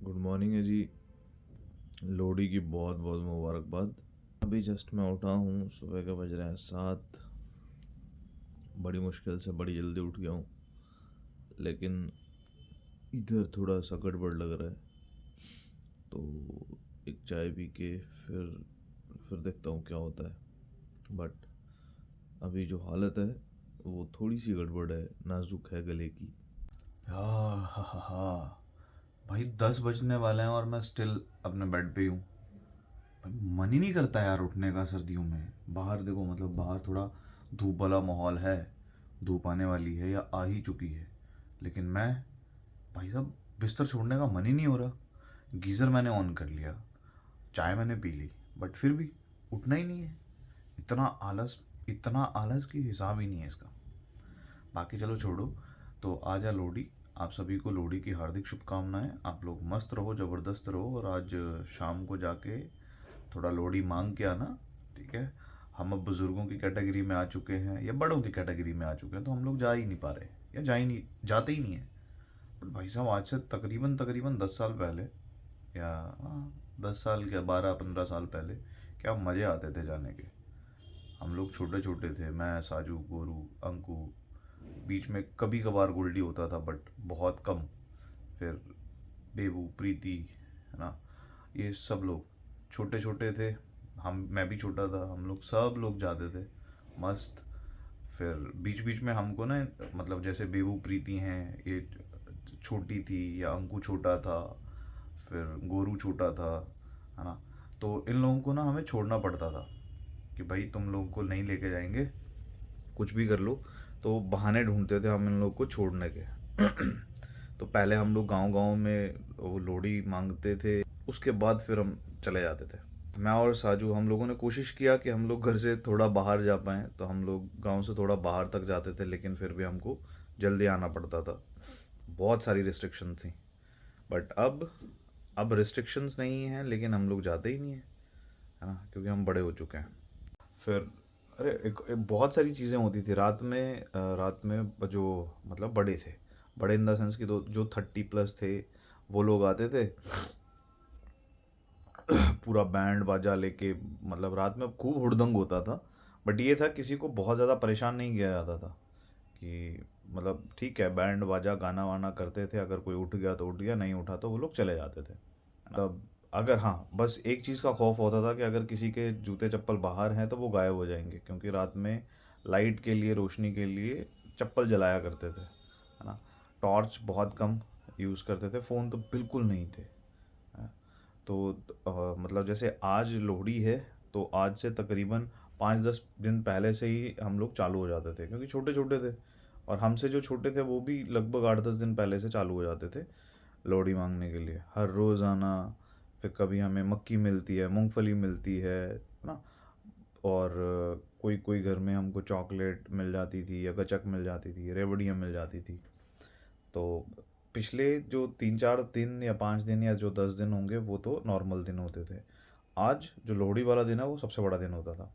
Good morning है जी। लोहड़ी की बहुत बहुत मुबारकबाद। अभी जस्ट मैं उठा हूँ, सुबह के बज रहे हैं 7। बड़ी मुश्किल से बड़ी जल्दी उठ गया हूँ, लेकिन इधर थोड़ा सा गड़बड़ लग रहा है, तो एक चाय पी के फिर देखता हूँ क्या होता है। बट अभी जो हालत है वो थोड़ी सी गड़बड़ है, नाजुक है गले की। यार हा भाई 10 बजने वाले हैं और मैं स्टिल अपने बेड पे ही हूँ। भाई मन ही नहीं करता यार उठने का सर्दियों में। बाहर देखो, मतलब बाहर थोड़ा धूप वाला माहौल है, धूप आने वाली है या आ ही चुकी है, लेकिन मैं, भाई साहब, बिस्तर छोड़ने का मन ही नहीं हो रहा। गीज़र मैंने ऑन कर लिया, चाय मैंने पी ली, बट फिर भी उठना ही नहीं है। इतना आलस, इतना आलस की हिसाब ही नहीं है इसका। बाकी चलो छोड़ो। तो आज है लोहड़ी। आप सभी को लोहड़ी की हार्दिक शुभकामनाएं। आप लोग मस्त रहो, ज़बरदस्त रहो, और आज शाम को जाके थोड़ा लोहड़ी मांग के आना। ठीक है। हम अब बुज़ुर्गों की कैटेगरी में आ चुके हैं या बड़ों की कैटेगरी में आ चुके हैं, तो हम लोग जा ही नहीं पा रहे या जा ही नहीं, जाते ही नहीं है। बट भाई साहब, आज से तकरीबन तकरीबन 10 साल पहले, या 10 साल क्या, 12-15 साल पहले, क्या मज़े आते थे जाने के। हम लोग छोटे छोटे थे, मैं, साजू, गोरू, अंकु, बीच में कभी कभार गोल्डी होता था बट बहुत कम। फिर बेबू, प्रीति, है ना, ये सब लोग छोटे छोटे थे। हम, मैं भी छोटा था, हम लोग सब लोग जाते थे मस्त। फिर बीच बीच में हमको ना, मतलब जैसे बेबू प्रीति हैं, ये छोटी थी, या अंकु छोटा था, फिर गोरू छोटा था, है ना, तो इन लोगों को ना हमें छोड़ना पड़ता था कि भाई तुम लोगों को नहीं लेके जाएंगे, कुछ भी कर लो। तो बहाने ढूंढते थे हम इन लोग को छोड़ने के। तो पहले हम लोग गांव गांव में वो लोहड़ी मांगते थे, उसके बाद फिर हम चले जाते थे। मैं और साजू हम लोगों ने कोशिश किया कि हम लोग घर से थोड़ा बाहर जा पाएँ, तो हम लोग गांव से थोड़ा बाहर तक जाते थे, लेकिन फिर भी हमको जल्दी आना पड़ता था। बहुत सारी रिस्ट्रिक्शन थी। बट अब रिस्ट्रिक्शंस नहीं हैं, लेकिन हम लोग जाते ही नहीं हैं, है ना, क्योंकि हम बड़े हो चुके हैं। फिर अरे एक बहुत सारी चीज़ें होती थी रात में। रात में जो, मतलब बड़े थे, बड़े इन द सेंस कि जो 30+ थे, वो लोग आते थे पूरा बैंड बाजा लेके। मतलब रात में खूब हुड़दंग होता था। बट ये था, किसी को बहुत ज़्यादा परेशान नहीं किया जाता था कि, मतलब ठीक है, बैंड बाजा गाना वाना करते थे, अगर कोई उठ गया तो उठ गया, नहीं उठा तो वो लोग चले जाते थे। तब अगर, हाँ, बस एक चीज़ का खौफ होता था कि अगर किसी के जूते चप्पल बाहर हैं तो वो गायब हो जाएंगे, क्योंकि रात में लाइट के लिए, रोशनी के लिए चप्पल जलाया करते थे, है ना। टॉर्च बहुत कम यूज़ करते थे, फ़ोन तो बिल्कुल नहीं थे। हाँ, तो मतलब जैसे आज लोहड़ी है, तो आज से तकरीबन 5-10 दिन पहले से ही हम लोग चालू हो जाते थे, क्योंकि छोटे छोटे थे। और हमसे जो छोटे थे वो भी लगभग 8-10 दिन पहले से चालू हो जाते थे लोहड़ी मांगने के लिए। हर रोज़ आना। फिर कभी हमें मक्की मिलती है, मूंगफली मिलती है ना। और कोई कोई घर में हमको चॉकलेट मिल जाती थी, या गचक मिल जाती थी, रेवड़ियाँ मिल जाती थी। तो पिछले जो 3-4 दिन या 5 दिन या जो 10 दिन होंगे, वो तो नॉर्मल दिन होते थे। आज जो लोहड़ी वाला दिन है वो सबसे बड़ा दिन होता था।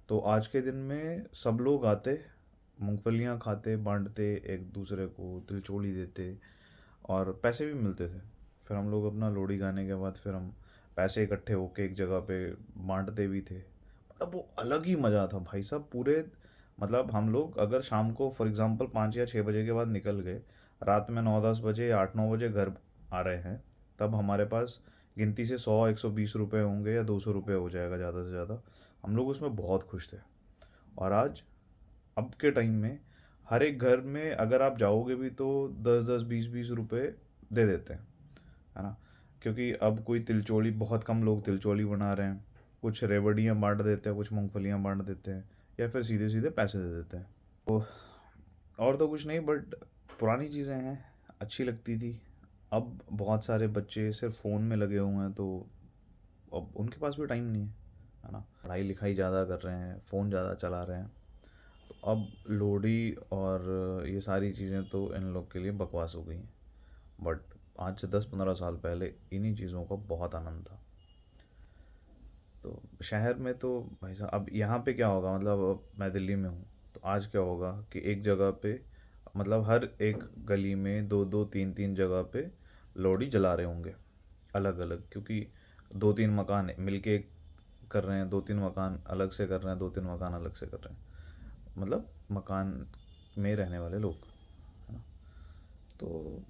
तो आज के दिन में सब लोग आते, मूंगफलियाँ खाते, बांटते, एक दूसरे को तिलचोली देते, और पैसे भी मिलते थे। फिर हम लोग अपना लोहड़ी गाने के बाद फिर हम पैसे इकट्ठे होके एक जगह पे बांटते भी थे। मतलब वो अलग ही मज़ा था भाई साहब। पूरे, मतलब हम लोग अगर शाम को फॉर एग्ज़ाम्पल 5 या 6 बजे के बाद निकल गए, रात में 9-10 बजे या 8-9 बजे घर आ रहे हैं, तब हमारे पास गिनती से 100-120 रुपये होंगे, या 200 रुपये हो जाएगा ज़्यादा से ज़्यादा। हम लोग उसमें बहुत खुश थे। और आज, अब के टाइम में, हर एक घर में अगर आप जाओगे भी तो 10-10, 20-20 रुपए दे देते हैं, है ना। क्योंकि अब कोई तिलचोली, बहुत कम लोग तिलचोली बना रहे हैं। कुछ रेवड़ियाँ बांट देते हैं, कुछ मूंगफलियाँ बांट देते हैं, या फिर सीधे सीधे पैसे दे देते हैं। तो और तो कुछ नहीं, बट पुरानी चीज़ें हैं, अच्छी लगती थी। अब बहुत सारे बच्चे सिर्फ फ़ोन में लगे हुए हैं, तो अब उनके पास भी टाइम नहीं है ना। पढ़ाई लिखाई ज़्यादा कर रहे हैं, फ़ोन ज़्यादा चला रहे हैं। तो अब लोहड़ी और ये सारी चीज़ें तो इन लोग के लिए बकवास हो गई हैं। बट आज से 10-15 साल पहले इन्हीं चीज़ों का बहुत आनंद था। तो शहर में तो भाई साहब, अब यहाँ पे क्या होगा, मतलब अब मैं दिल्ली में हूँ, तो आज क्या होगा कि एक जगह पे, मतलब हर एक गली में 2-2 3-3 जगह पे लोहड़ी जला रहे होंगे। अलग अलग, क्योंकि 2-3 मकान मिलके कर रहे हैं, 2-3 मकान अलग से कर रहे हैं, 2-3 मकान अलग से कर रहे हैं, मतलब मकान में रहने वाले लोग, है ना। तो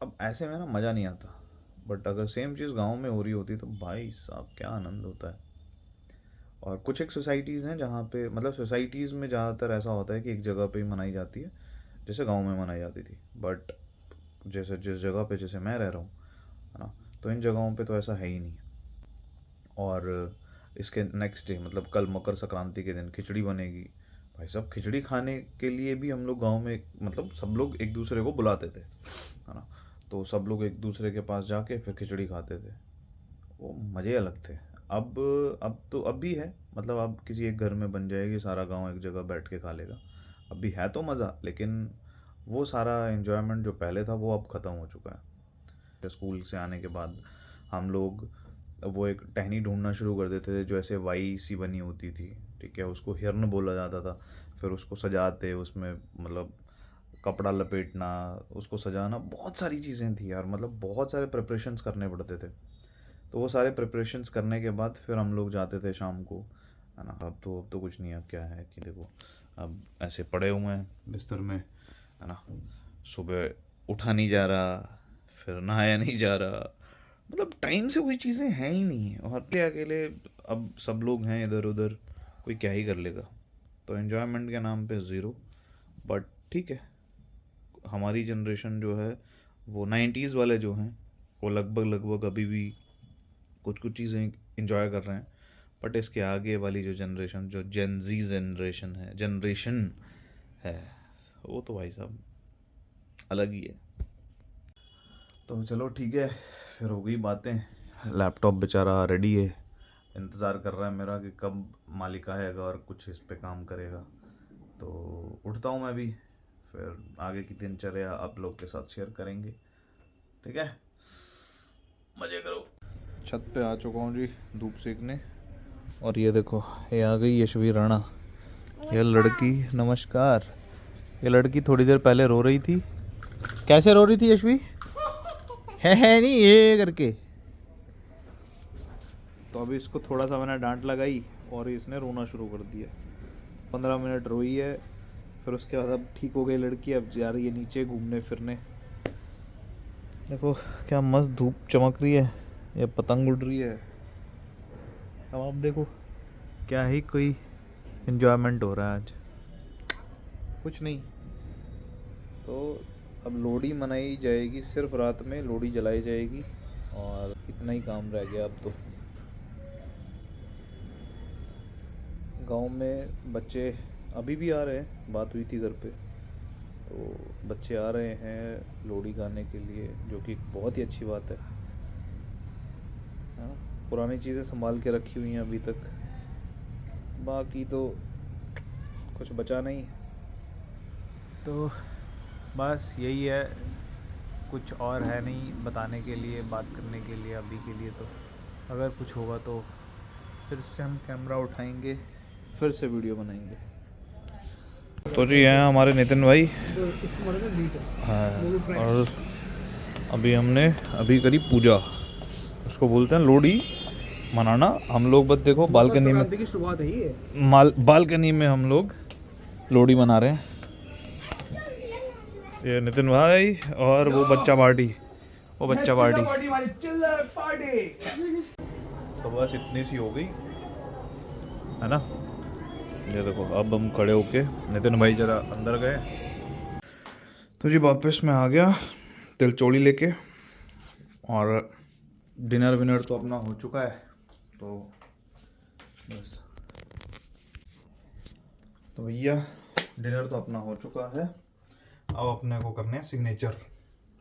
अब ऐसे में ना मज़ा नहीं आता, बट अगर सेम चीज़ गांव में हो रही होती तो भाई साहब क्या आनंद होता है। और कुछ एक सोसाइटीज़ हैं जहाँ पे, मतलब सोसाइटीज़ में ज़्यादातर ऐसा होता है कि एक जगह पे ही मनाई जाती है, जैसे गांव में मनाई जाती थी। बट जैसे जिस जगह पे जैसे मैं रह रहा हूँ, है ना, तो इन जगहों पे तो ऐसा है ही नहीं। और इसके नेक्स्ट डे, मतलब कल मकर संक्रांति के दिन खिचड़ी बनेगी। भाई साहब खिचड़ी खाने के लिए भी हम लोग गांव में, मतलब सब लोग एक दूसरे को बुलाते थे, है ना। तो सब लोग एक दूसरे के पास जाके फिर खिचड़ी खाते थे, वो मज़े अलग थे। अब तो अब भी है, मतलब अब किसी एक घर में बन जाएगी, सारा गांव एक जगह बैठ के खा लेगा। अब भी है तो मज़ा, लेकिन वो सारा एंजॉयमेंट जो पहले था वो अब ख़त्म हो चुका है। स्कूल से आने के बाद हम लोग वो एक टहनी ढूंढना शुरू कर देते थे, जो ऐसे वाई सी बनी होती थी, ठीक है, उसको हिरन बोला जाता था। फिर उसको सजाते, उसमें मतलब कपड़ा लपेटना, उसको सजाना, बहुत सारी चीज़ें थी यार, मतलब बहुत सारे प्रिपरेशंस करने पड़ते थे। तो वो सारे प्रिपरेशंस करने के बाद फिर हम लोग जाते थे शाम को, है ना। अब तो कुछ नहीं, अब क्या है कि देखो, अब ऐसे पड़े हुए हैं बिस्तर में, है ना, सुबह उठा नहीं जा रहा, फिर नहाया नहीं जा रहा, मतलब टाइम से कोई चीज़ें हैं ही नहीं है। और अकेले अकेले अब सब लोग हैं इधर उधर, कोई क्या ही कर लेगा। तो एन्जॉयमेंट के नाम पे ज़ीरो। बट ठीक है, हमारी जनरेशन जो है, वो 90s वाले जो हैं, वो लगभग लगभग अभी भी कुछ कुछ चीज़ें इंजॉय कर रहे हैं। बट इसके आगे वाली जो जनरेशन, जो जेनजी जनरेशन है, वो तो भाई साहब अलग ही है। तो चलो ठीक है, फिर हो गई बातें। लैपटॉप बेचारा रेडी है, इंतज़ार कर रहा है मेरा कि कब मालिक आएगा और कुछ इस पे काम करेगा। तो उठता हूँ मैं भी, फिर आगे की दिनचर्या आप लोग के साथ शेयर करेंगे, ठीक है। मज़े करो। छत पे आ चुका हूँ जी धूप सेकने, और ये देखो, ये आ गई यशवी राणा। ये लड़की, नमस्कार। ये लड़की थोड़ी देर पहले रो रही थी। कैसे रो रही थी यशवी? है नहीं ये करके। तो अभी इसको थोड़ा सा मैंने डांट लगाई और इसने रोना शुरू कर दिया। 15 मिनट रोई है, फिर उसके बाद अब ठीक हो गई लड़की, अब जा रही है नीचे घूमने फिरने। देखो क्या मस्त धूप चमक रही है, ये पतंग उड़ रही है। अब आप देखो क्या ही कोई एंजॉयमेंट हो रहा है आज, कुछ नहीं। तो अब लोहड़ी मनाई जाएगी, सिर्फ रात में लोहड़ी जलाई जाएगी, और इतना ही काम रह गया अब तो। गांव में बच्चे अभी भी आ रहे हैं, बात हुई थी घर पे, तो बच्चे आ रहे हैं लोहड़ी गाने के लिए, जो कि बहुत ही अच्छी बात है। हाँ, पुरानी चीज़ें संभाल के रखी हुई हैं अभी तक, बाकी तो कुछ बचा नहीं। तो बस यही है, कुछ और है नहीं बताने के लिए, बात करने के लिए अभी के लिए। तो अगर कुछ होगा तो फिर से हम कैमरा उठाएंगे, फिर से वीडियो बनाएंगे। तो जी हैं हमारे नितिन भाई, हाँ, और अभी हमने करी पूजा, उसको बोलते हैं लोहड़ी मनाना। हम लोग बस देखो बालकनी में की शुरुआत है ये, बालकनी में हम लोग लोहड़ी मना रहे हैं। ये नितिन भाई और वो बच्चा पार्टी, तो बस इतनी सी हो गई, है ना। ये देखो अब हम खड़े होके, नितिन भाई जरा अंदर गए, तो जी वापस मैं आ गया तिलचौड़ी लेके, और डिनर विनर तो अपना हो चुका है। तो बस, तो भैया डिनर तो अपना हो चुका है, अब अपने को करने हैं सिग्नेचर,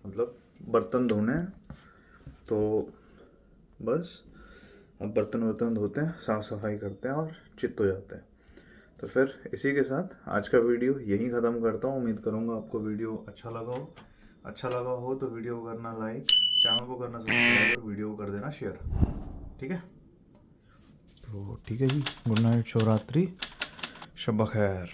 मतलब बर्तन धोने हैं। तो बस अब बर्तन धोते हैं, साफ़ सफाई करते हैं और चित्त हो जाते हैं। तो फिर इसी के साथ आज का वीडियो यहीं ख़त्म करता हूँ। उम्मीद करूँगा आपको वीडियो अच्छा लगा हो तो वीडियो को करना लाइक, चैनल को करना सब्सक्राइब और वीडियो को कर देना शेयर, ठीक है। तो ठीक है जी, गुड नाइट, शिवरात्रि, शब खैर।